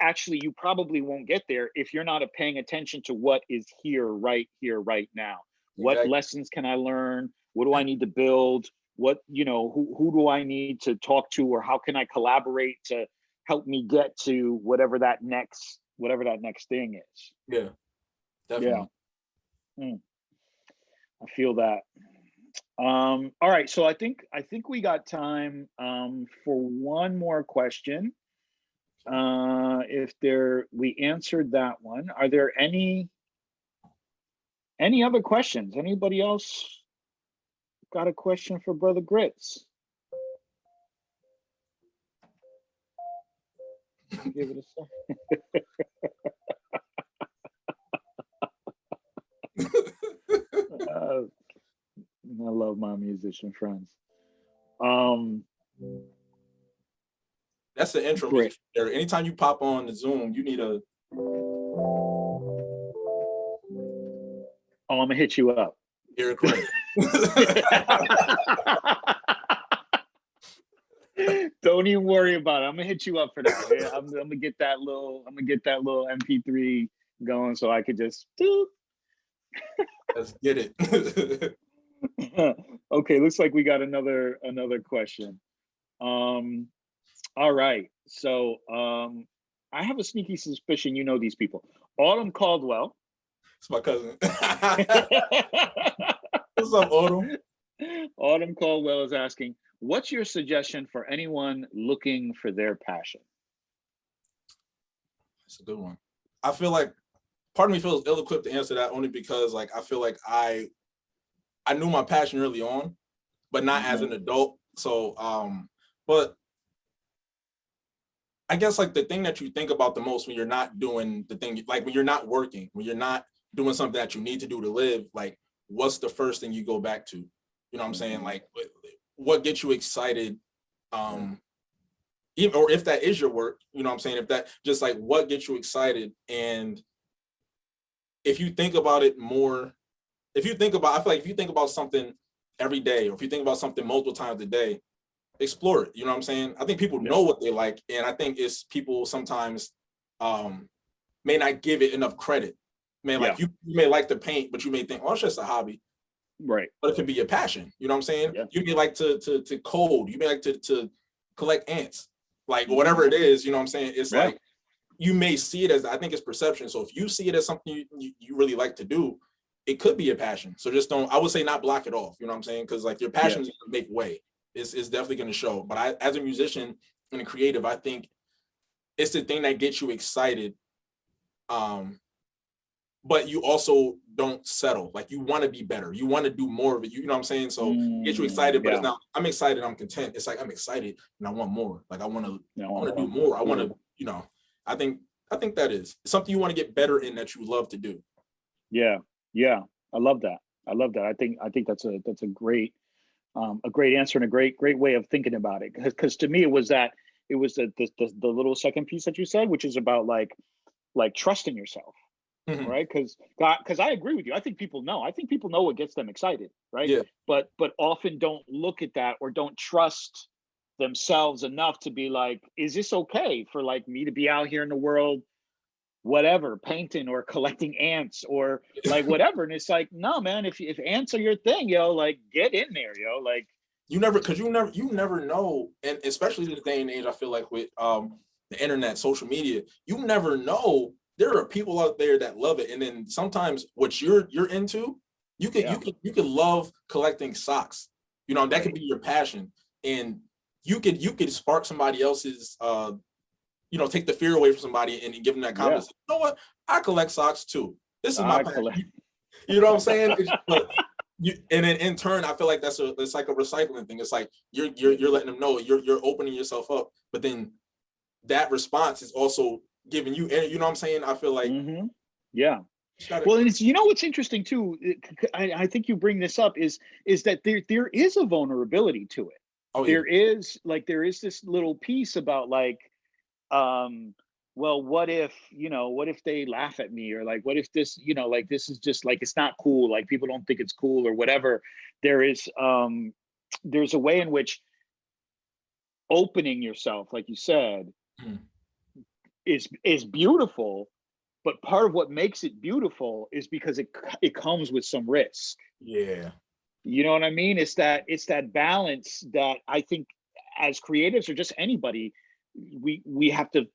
actually you probably won't get there if you're not paying attention to what is here right now. What lessons can I learn? What do I need to build? What, you know, who do I need to talk to, or how can I collaborate to help me get to whatever that next thing is? Yeah, definitely. I feel that. All right, so I think we got time for one more question. If we answered that one, are there any other questions? Anybody else got a question for Brother Gritz? Give it a second. I love my musician friends. That's the intro music there. Anytime you pop on the Zoom, you need a. Oh, I'm gonna hit you up. Eric Rey. Don't even worry about it. I'm gonna hit you up for that. I'm gonna get that little MP3 going so I could just. Let's get it. Okay, looks like we got another question. All right, so I have a sneaky suspicion you know these people. Autumn Caldwell. It's my cousin. What's up, Autumn? Autumn Caldwell is asking, what's your suggestion for anyone looking for their passion? That's a good one. I feel like part of me feels ill-equipped to answer that only because like I feel like I knew my passion early on, but not as an adult. So but I guess like the thing that you think about the most when you're not doing the thing, like when you're not working, when you're not doing something that you need to do to live, like what's the first thing you go back to? You know what I'm saying? Like what gets you excited? Even, or if that is your work, you know what I'm saying? If that just like what gets you excited, and if you think about it more, I feel like if you think about something every day, or if you think about something multiple times a day, explore it. You know what I'm saying? I think people know what they like, and I think it's people sometimes may not give it enough credit. Man, like you may like to paint, but you may think, oh, it's just a hobby. Right. But it could be your passion. You know what I'm saying? Yeah. You may like to code. You may like to collect ants, like whatever it is. You know what I'm saying? It's like you may see it as, I think it's perception. So if you see it as something you really like to do, it could be a passion. So just don't, I would say not block it off. You know what I'm saying? Because like your passion is going to make way. It's definitely going to show. But as a musician and a creative, I think it's the thing that gets you excited. But you also don't settle. Like you want to be better. You want to do more of it. You know what I'm saying? So it gets you excited, but it's not, I'm excited, I'm content. It's like I'm excited and I want more. Like I want to do more. I want to, you know, I think that is something you want to get better in that you love to do. Yeah. I love that. I think that's a great answer and a great way of thinking about it. Because to me, it was the little second piece that you said, which is about like trusting yourself. Mm-hmm. Right, because I agree with you. I think people know. What gets them excited, right? Yeah. But often don't look at that or don't trust themselves enough to be like, is this okay for like me to be out here in the world, whatever, painting or collecting ants or like whatever? And it's like, no, man. If ants are your thing, like get in there, like you never know, and especially in the day and age, I feel like with the internet, social media, you never know. There are people out there that love it, and then sometimes what you're into, you could love collecting socks. You know, that could be your passion, and you could spark somebody else's, take the fear away from somebody and give them that confidence. You know what? I collect socks too. This is my passion. You know what I'm saying? And then in turn, I feel like it's like a recycling thing. It's like you're letting them know you're opening yourself up, but then that response is also giving you know what I'm saying? I feel like well, and it's, what's interesting too, I think you bring this up is that there is a vulnerability to it. There is this little piece about like well, what if they laugh at me, or like what if this like this is just like it's not cool, like people don't think it's cool or whatever. There's a way in which opening yourself, like you said, is beautiful, but part of what makes it beautiful is because it comes with some risk. You know what I mean? It's that balance that I think as creatives or just anybody, we have to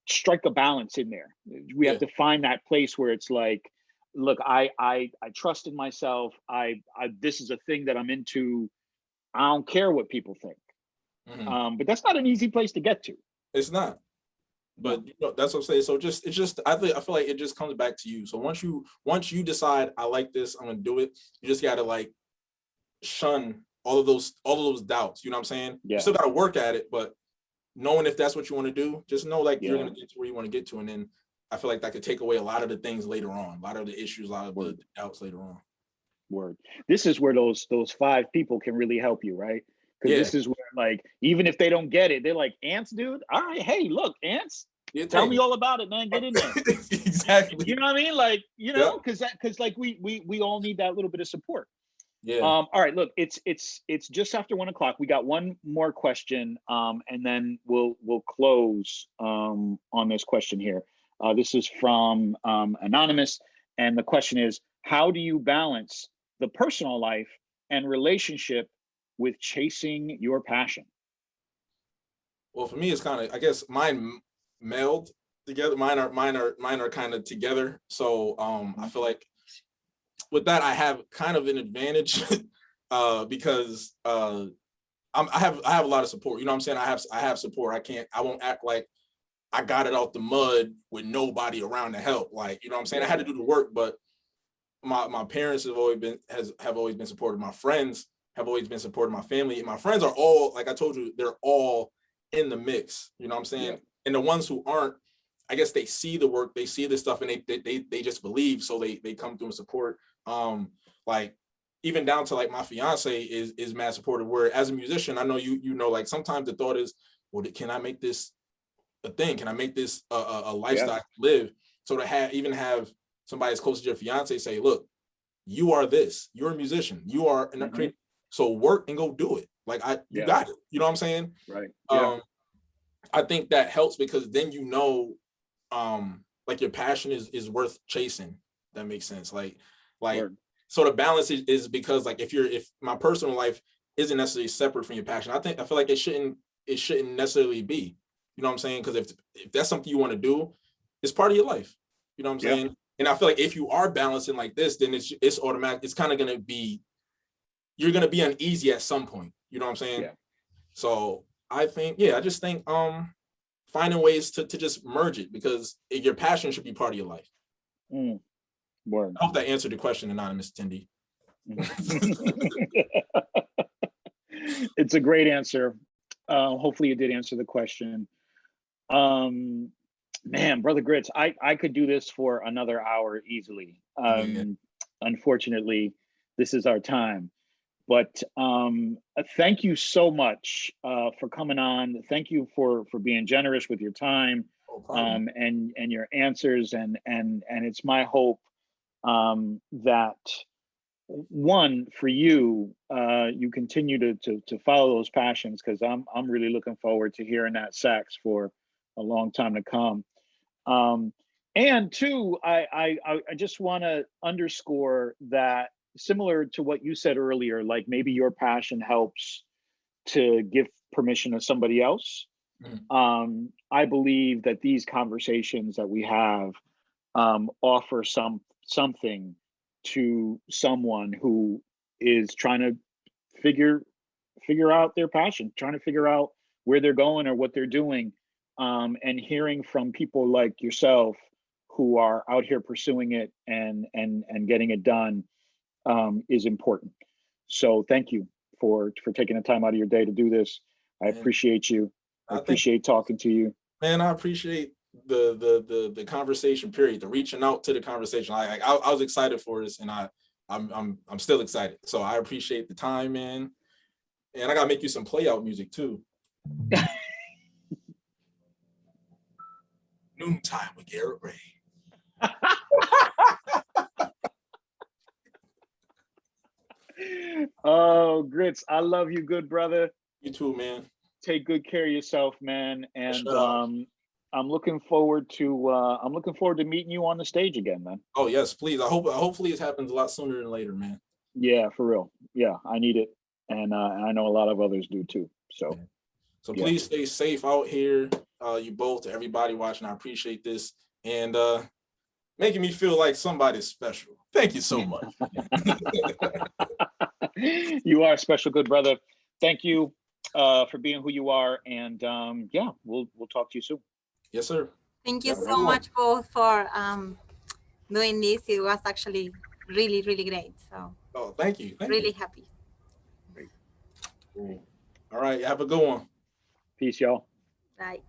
strike a balance in there. We have to find that place where it's like, look, I trust in myself. This is a thing that I'm into. I don't care what people think. But that's not an easy place to get to. It's not. But that's what I'm saying. So I feel like it just comes back to you. So once you decide I like this, I'm gonna do it. You just gotta like shun all of those doubts. You know what I'm saying? You still gotta work at it, but knowing if that's what you want to do, just know like you're gonna get to where you want to get to, and then I feel like that could take away a lot of the things later on, a lot of the issues, a lot of the doubts later on. Word. This is where those 5 people can really help you, right? Because this is where, like, even if they don't get it, they're like, Ants, dude. All right, hey, look, Ants, tell me all about it, man. Get in there. Exactly. You know what I mean? Like, you know, because like we all need that little bit of support. Yeah. All right, look, it's just after 1 o'clock. We got one more question, and then we'll close on this question here. This is from Anonymous, and the question is, how do you balance the personal life and relationship with chasing your passion? Well, for me, it's kind of, I guess mine meld together. Mine are kind of together. So I feel like with that, I have kind of an advantage because I have a lot of support. You know what I'm saying? I have support. I won't act like I got it out the mud with nobody around to help. Like, you know what I'm saying? I had to do the work, but my parents have always been supportive. My friends have always been supportive. My family and my friends are all, like I told you, they're all in the mix. You know what I'm saying? Yeah. And the ones who aren't, I guess they see the work, they see this stuff, and they just believe, so they come through and support. Like even down to like my fiance is mad supportive. Where as a musician, I know you know, like sometimes the thought is, well, can I make this a thing? Can I make this a lifestyle to live? So to have somebody as close to your fiance say, look, you are this, you're a musician, you are an creative, so work and go do it. Like you got it. You know what I'm saying? Right. I think that helps because then you know, like your passion is worth chasing. That makes sense. Like Word. So the balance is because like if my personal life isn't necessarily separate from your passion, I feel like it shouldn't necessarily be. You know what I'm saying? Because if that's something you want to do, it's part of your life. You know what I'm saying? And I feel like if you are balancing like this, then it's automatic. It's kind of gonna be, you're gonna be uneasy at some point. You know what I'm saying? Yeah. So I just think finding ways to just merge it, because your passion should be part of your life. Word. I hope that answered the question, anonymous attendee. It's a great answer. Hopefully it did answer the question. Man, Brother Gritz, I could do this for another hour easily. Unfortunately, this is our time. But thank you so much for coming on. Thank you for being generous with your time and your answers. And it's my hope that one, for you, you continue to follow those passions, because I'm really looking forward to hearing that sax for a long time to come. And two, I just want to underscore that, similar to what you said earlier, like maybe your passion helps to give permission to somebody else. I believe that these conversations that we have offer something to someone who is trying to figure out their passion, trying to figure out where they're going or what they're doing, and hearing from people like yourself who are out here pursuing it and getting it done is important. So thank you for taking the time out of your day to do this. I appreciate you. I appreciate talking to you. Man, I appreciate the conversation, period, the reaching out to the conversation. I was excited for this, and I'm still excited. So I appreciate the time, man. And I gotta make you some play out music too. Noontime with Eric Rey. Oh, Gritz, I love you, good brother. You too, man. Take good care of yourself, man. And I'm looking forward to meeting you on the stage again, man. Oh yes, please. Hopefully it happens a lot sooner than later, man. Yeah, for real. Yeah, I need it, and I know a lot of others do too. So, please stay safe out here. You both, to everybody watching, I appreciate this, and making me feel like somebody's special. Thank you so much. You are a special, good brother. Thank you for being who you are. And yeah, we'll talk to you soon. Yes, sir. Thank you so much both for doing this. It was actually really, really great. So thank you. Really happy. Great. All right, have a good one. Peace, y'all. Bye.